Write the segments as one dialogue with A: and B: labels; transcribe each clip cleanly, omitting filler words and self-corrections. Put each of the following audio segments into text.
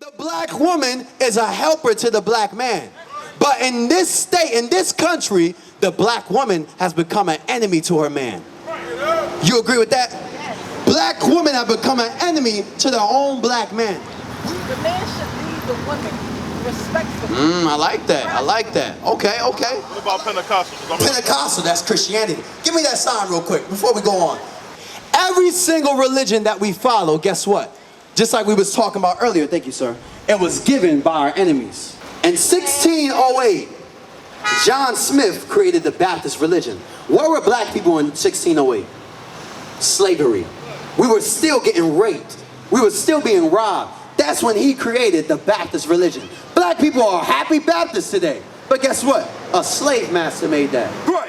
A: The black woman is a helper to the black man. But in this state, in this country, the black woman has become an enemy to her man. You agree with that? Black women have become an enemy to their own black man.
B: The man should lead the woman respectfully.
A: I like that. I like that. Okay.
C: What about Pentecostal?
A: Pentecostal, that's Christianity. Give me that sign real quick before we go on. Every single religion that we follow, guess what? Just like we was talking about earlier, thank you, sir. It was given by our enemies. In 1608, John Smith created the Baptist religion. Where were black people in 1608? Slavery. We were still getting raped. We were still being robbed. That's when he created the Baptist religion. Black people are happy Baptists today. But guess what? A slave master made that.
C: Right.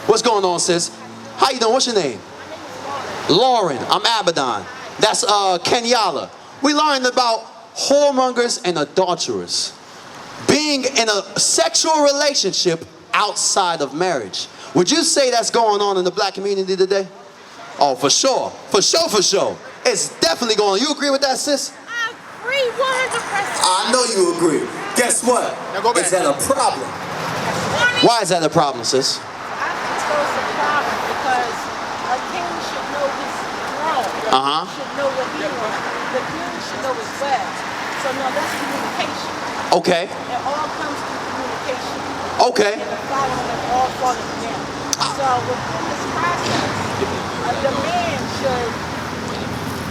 A: What's going on, sis? How you doing? What's your name? Lauren. I'm Abaddon. That's Kenyala. We learned about whoremongers and adulterers being in a sexual relationship outside of marriage. Would you say that's going on in the black community today? Oh, for sure. For sure. It's definitely going on. You agree with that, sis?
B: I agree 100%.
A: I know you agree. Guess what? Is that a problem? Why is that a problem, sis?
B: Because a king should know his throne. Should know what he wants. The king should know his way. So now that's communication.
A: Okay.
B: It all comes through communication.
A: Okay.
B: And the following of all falling down. So within this process,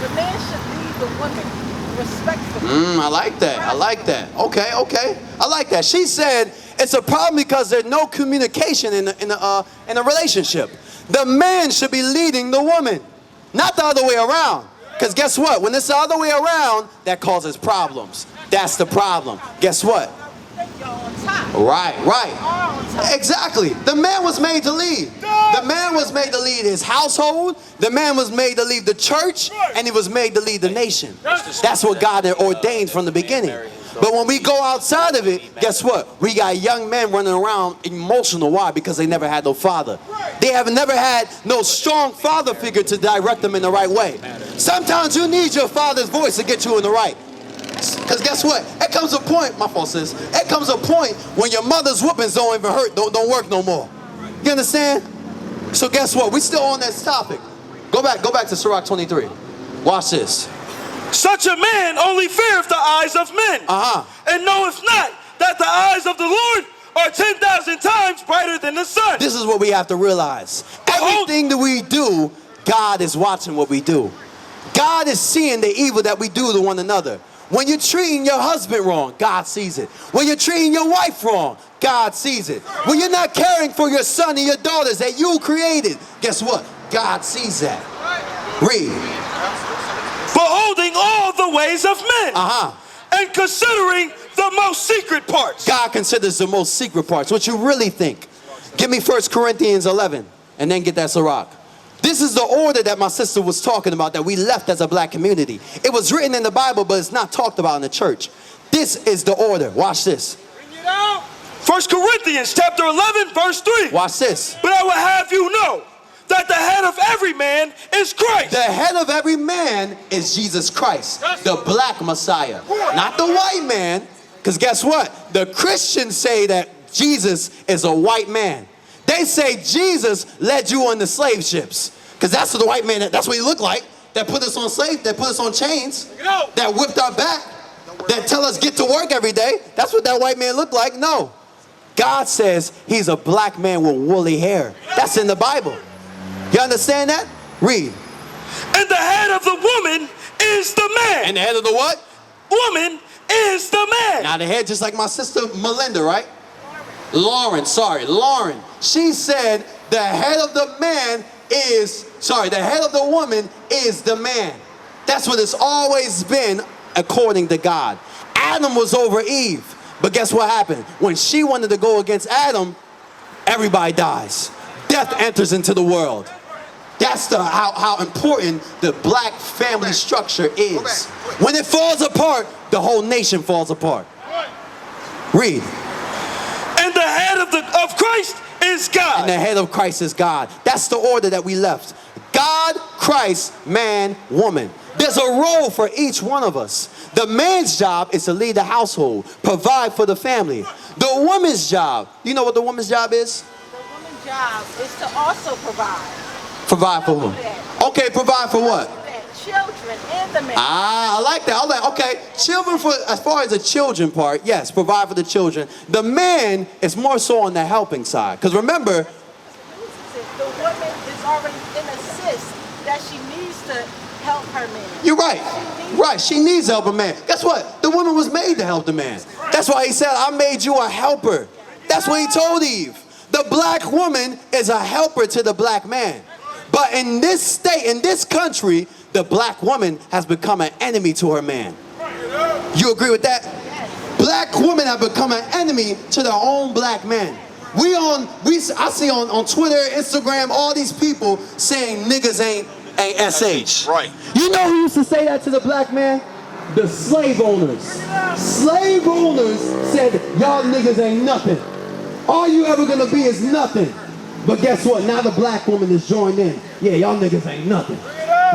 B: the man should lead the woman respectfully.
A: I like that. Okay. I like that. She said it's a problem because there's no communication in a relationship. The man should be leading the woman, not the other way around. Because guess what? When it's the other way around, that causes problems. That's the problem. Guess what? Right. Exactly. The man was made to lead. The man was made to lead his household. The man was made to lead the church, and he was made to lead the nation. That's what God had ordained from the beginning. But when we go outside of it, guess what? We got young men running around emotional. Why? Because they never had no father. They have never had no strong father figure to direct them in the right way. Sometimes you need your father's voice to get you in the right. Because guess what? It comes a point, my fault sis, it comes a point when your mother's whoopings don't even hurt, don't work no more. You understand? So guess what? We still on this topic. Go back to Sirach 23. Watch this.
C: Such a man only feareth the eyes of men, and knoweth not that the eyes of the Lord are 10,000 times brighter than the sun.
A: This is what we have to realize. Everything that we do, God is watching what we do. God is seeing the evil that we do to one another. When you're treating your husband wrong, God sees it. When you're treating your wife wrong, God sees it. When you're not caring for your son and your daughters that you created, guess what? God sees that. Read.
C: Beholding all the ways of men, and considering the most secret parts.
A: God considers the most secret parts. What you really think. Give me 1 Corinthians 11, and then get that Sirach. This is the order that my sister was talking about that we left as a black community. It was written in the Bible, but it's not talked about in the church. This is the order. Watch this.
C: Bring it out. 1 Corinthians chapter 11, verse 3.
A: Watch this.
C: But I will have you know that the head of every man is Christ.
A: The head of every man is Jesus Christ, the black Messiah, not the white man. Because guess what? The Christians say that Jesus is a white man. They say Jesus led you on the slave ships. Because that's what the white man, that's what he looked like. That put us on slave, that put us on chains, that whipped our back, that tell us get to work every day. That's what that white man looked like. No. God says he's a black man with woolly hair. That's in the Bible. You understand that? Read.
C: And the head of the woman is the man.
A: And the head of the what?
C: Woman is the man.
A: Now the head, just like my sister Melinda, right? Lauren. She said the head of the man is, the head of the woman is the man. That's what it's always been according to God. Adam was over Eve. But guess what happened? When she wanted to go against Adam, everybody dies. Death enters into the world. That's how important the black family structure is. When it falls apart, the whole nation falls apart. Read.
C: And the head of Christ is God.
A: And the head of Christ is God. That's the order that we left. God, Christ, man, woman. There's a role for each one of us. The man's job is to lead the household, provide for the family. The woman's job, you know what the woman's job is?
B: The woman's job is to also provide.
A: Provide for who? Okay, provide for what?
B: Children and the man.
A: Ah, I like that. Okay, children, for as far as the children part, yes, provide for the children. The man is more so on the helping side. Because remember,
B: the woman is already in a cyst that she needs to help her man.
A: you're right. Right, she needs to help a man. Guess what? The woman was made to help the man. That's why he said, I made you a helper. That's what he told Eve. The black woman is a helper to the black man. But in this state, in this country, the black woman has become an enemy to her man. You agree with that? Black women have become an enemy to their own black men. I see on Twitter, Instagram, all these people saying niggas ain't SH.
C: Right.
A: You know who used to say that to the black man? The slave owners. Slave owners said, y'all niggas ain't nothing. All you ever gonna be is nothing. But guess what? Now the black woman is joined in. Yeah, y'all niggas ain't nothing.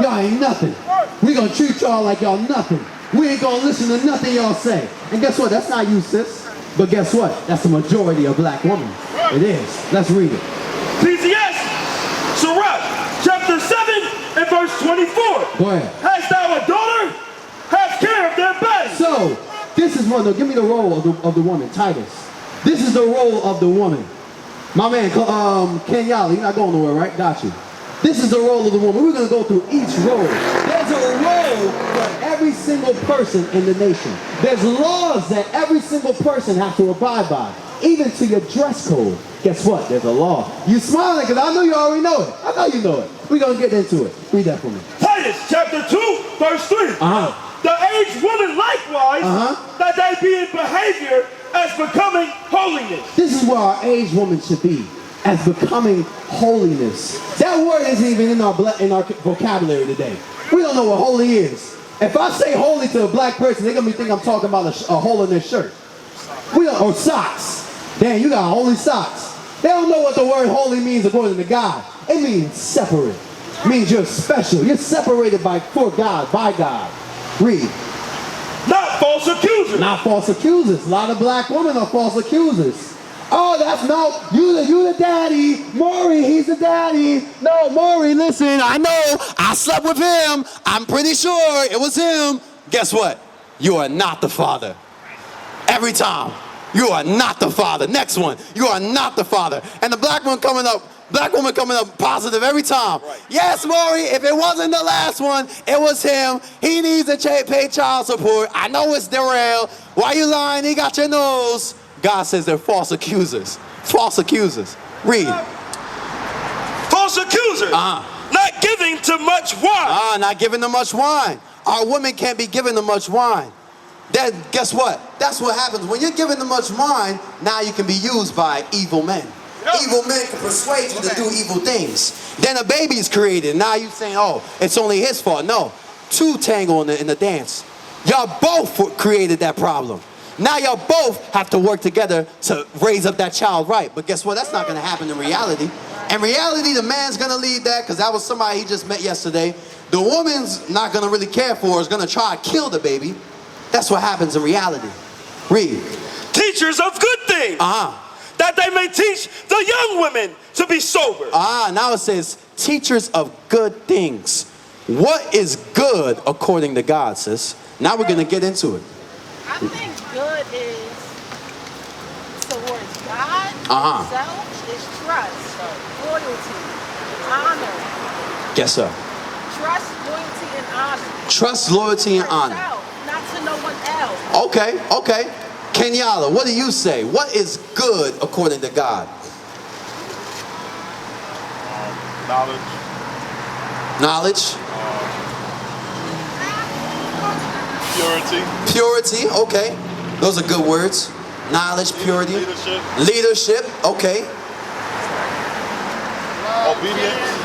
A: Y'all ain't nothing. We gonna treat y'all like y'all nothing. We ain't gonna listen to nothing y'all say. And guess what? That's not you, sis. But guess what? That's the majority of black women. It is. Let's read it.
C: Ecclesiastes, Sirach, chapter 7 and verse 24.
A: Go ahead.
C: Hast thou a daughter? Have care of their body.
A: So, this is one. Give me the role of the woman, Titus. This is the role of the woman. My man, Kenyala, you're not going nowhere, right? Got you. This is the role of the woman. We're going to go through each role. There's a role for every single person in the nation. There's laws that every single person has to abide by. Even to your dress code. Guess what? There's a law. You smiling because I know you already know it. I know you know it. We're going to get into it. Read that for me.
C: Titus chapter 2, verse 3. The aged woman likewise, that they be in behavior as becoming holiness.
A: This is where our aged woman should be, as becoming holiness. That word isn't even in our vocabulary today. We don't know what holy is. If I say holy to a black person, they're gonna be thinking I'm talking about a hole in their shirt. Or socks. Damn, you got holy socks. They don't know what the word holy means according to God. It means separate. It means you're special. You're separated for God, by God. Read.
C: Not false accusers.
A: Not false accusers. A lot of black women are false accusers. Oh, that's no, you the daddy. Maury, he's the daddy. No, Maury, listen, I know I slept with him. I'm pretty sure it was him. Guess what? You are not the father. Every time. You are not the father. Next one. You are not the father. And the black woman coming up positive every time. Right. Yes, Maury, if it wasn't the last one, it was him. He needs to pay child support. I know it's Darrell. Why you lying? He got your nose. God says they're false accusers. False accusers. Read.
C: False accusers. Not giving to much wine.
A: Not giving them much wine. Our women can't be giving them much wine. Then guess what? That's what happens. When you're giving them much wine, now you can be used by evil men. Evil men can persuade you to do evil things. Then a baby is created. Now you're saying, oh, it's only his fault. No. Two tangle in the dance. Y'all both created that problem. Now y'all both have to work together to raise up that child right. But guess what? That's not going to happen in reality. In reality, the man's going to lead that because that was somebody he just met yesterday. The woman's not going to really care for her, is going to try to kill the baby. That's what happens in reality. Read.
C: Teachers of good things. That they may teach the young women to be sober.
A: Now it says teachers of good things. What is good according to God, sis? Now we're going to get into it.
B: I think good is towards God, himself, is trust, loyalty, honor.
A: Yes, sir.
B: Trust, loyalty, and honor.
A: Trust, loyalty, and honor.
B: Yourself, not to no one else.
A: Okay. Kenyala, what do you say? What is good according to God? Knowledge.
D: Purity.
A: Purity, okay. Those are good words. Knowledge, purity.
D: Leadership.
A: Leadership, okay.
D: Obedience.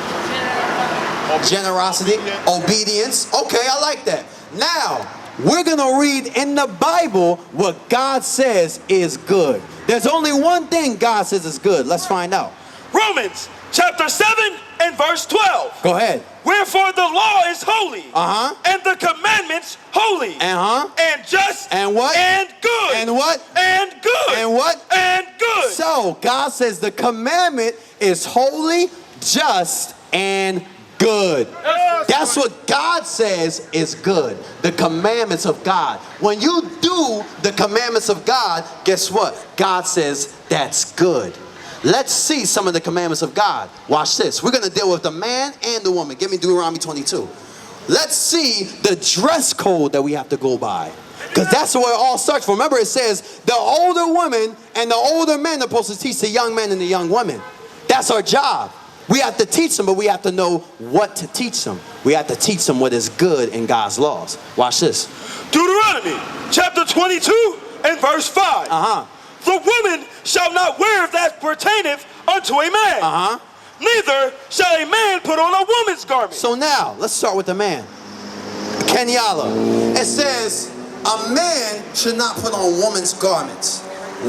A: Generosity, obedience. Okay, I like that. Now, we're going to read in the Bible what God says is good. There's only one thing God says is good. Let's find out.
C: Romans chapter 7 and verse 12.
A: Go ahead.
C: Wherefore the law is holy, and the commandments holy, and just,
A: and what?
C: And good,
A: and what?
C: And good,
A: and what?
C: And good.
A: So God says the commandment is holy, just, and good. That's what God says is good. The commandments of God. When you do the commandments of God, guess what? God says that's good. Let's see some of the commandments of God. Watch this. We're going to deal with the man and the woman. Give me Deuteronomy 22. Let's see the dress code that we have to go by. Because that's where it all starts from. Remember, it says the older women and the older men are supposed to teach the young men and the young women. That's our job. We have to teach them, but we have to know what to teach them. We have to teach them what is good in God's laws. Watch this.
C: Deuteronomy chapter 22 and verse 5. The woman shall not wear that pertaineth unto a man. Neither shall a man put on a woman's garment.
A: So now, let's start with the man. Kenyala. It says, a man should not put on woman's garments.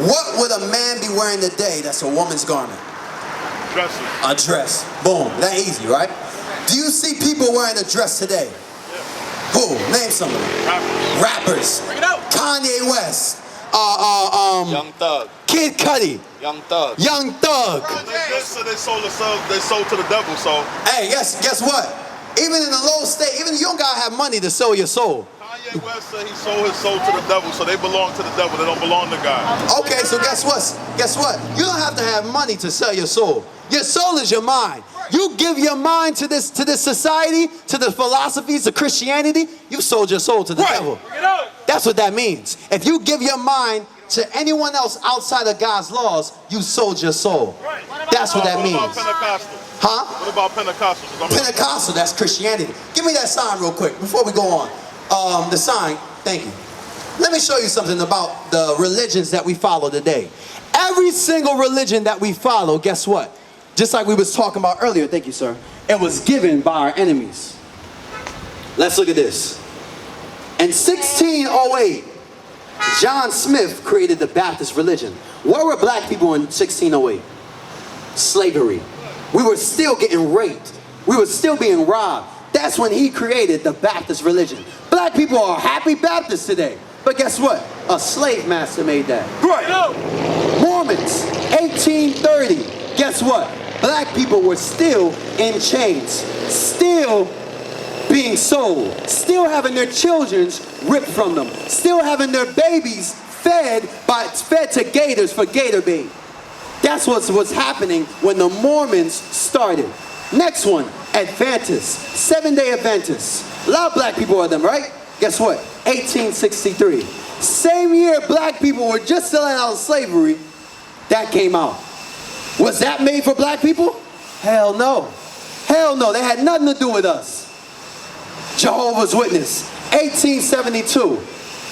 A: What would a man be wearing today that's a woman's garment?
D: Dresses.
A: A dress. Boom. That easy, right? Do you see people wearing a dress today? Who? Name some of them. Rappers.
C: Bring it out.
A: Kanye West.
E: Young Thug.
A: Kid Cudi.
E: Young Thug.
A: Young Thug.
D: So they sold to the devil. So
A: hey, guess what? Even in the low state, even you don't gotta have money to sell your soul.
D: Kanye West said he sold his soul to the devil, so they belong to the devil. They don't belong to God.
A: Okay, so guess what? Guess what? You don't have to have money to sell your soul. Your soul is your mind. You give your mind to this society, to the philosophies of Christianity, you sold your soul to the devil. That's what that means. If you give your mind to anyone else outside of God's laws, you sold your soul. That's what that means.
D: What about Pentecostal?
A: Huh?
D: What about Pentecostal?
A: Pentecostal, that's Christianity. Give me that sign real quick before we go on. The sign, thank you. Let me show you something about the religions that we follow today. Every single religion that we follow, guess what? Just like we was talking about earlier, thank you, sir. It was given by our enemies. Let's look at this. In 1608, John Smith created the Baptist religion. What were black people in 1608? Slavery. We were still getting raped. We were still being robbed. That's when he created the Baptist religion. Black people are happy Baptists today. But guess what? A slave master made that.
C: Right.
A: Mormons, 1830. Guess what? Black people were still in chains, still being sold, still having their children ripped from them, still having their babies fed to gators for gator bait. That's what's happening when the Mormons started. Next one, Adventists, Seventh-day Adventists. A lot of black people are them, right? Guess what? 1863. Same year black people were just selling out of slavery, that came out. Was that made for black people? Hell no. Hell no. They had nothing to do with us. Jehovah's Witness, 1872.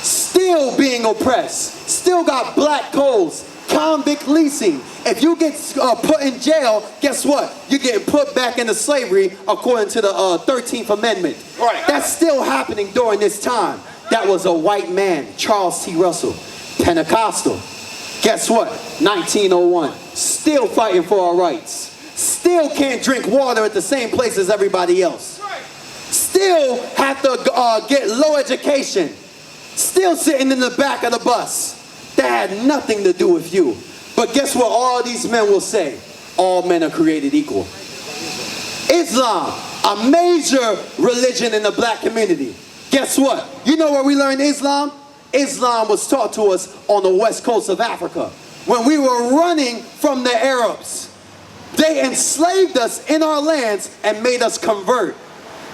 A: Still being oppressed. Still got black codes. Convict leasing. If you get put in jail, guess what? You're getting put back into slavery according to the 13th Amendment.
C: Right.
A: That's still happening during this time. That was a white man, Charles T. Russell. Pentecostal. Guess what? 1901. Still fighting for our rights. Still can't drink water at the same place as everybody else. Still have to get low education. Still sitting in the back of the bus. That had nothing to do with you. But guess what all these men will say? All men are created equal. Islam, a major religion in the black community. Guess what? You know where we learned Islam? Islam was taught to us on the west coast of Africa. When we were running from the Arabs, they enslaved us in our lands and made us convert.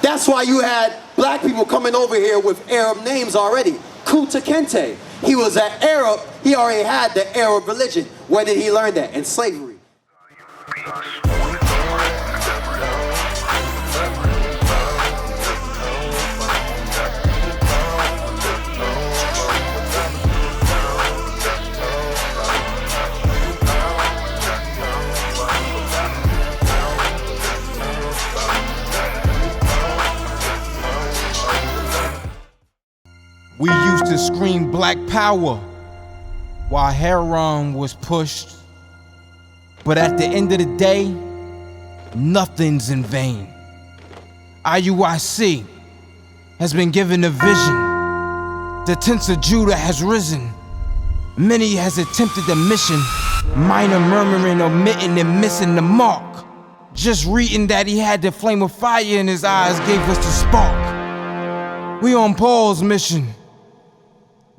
A: That's why you had black people coming over here with Arab names already. Kunta Kinte, he was an Arab, he already had the Arab religion. Where did he learn that? In slavery.
F: to scream black power while heroin was pushed. But at the end of the day, nothing's in vain. IUIC has been given a vision. The tents of Judah has risen. Many has attempted the mission, minor murmuring, omitting, and missing the mark. Just reading that he had the flame of fire in his eyes gave us the spark. We on Paul's mission.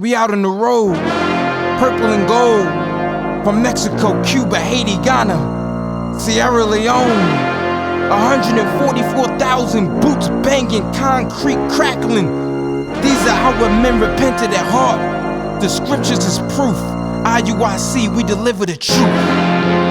F: We out on the road, purple and gold, from Mexico, Cuba, Haiti, Ghana, Sierra Leone. 144,000 boots banging, concrete crackling. These are our men repented at heart. The scriptures is proof. IUIC, we deliver the truth.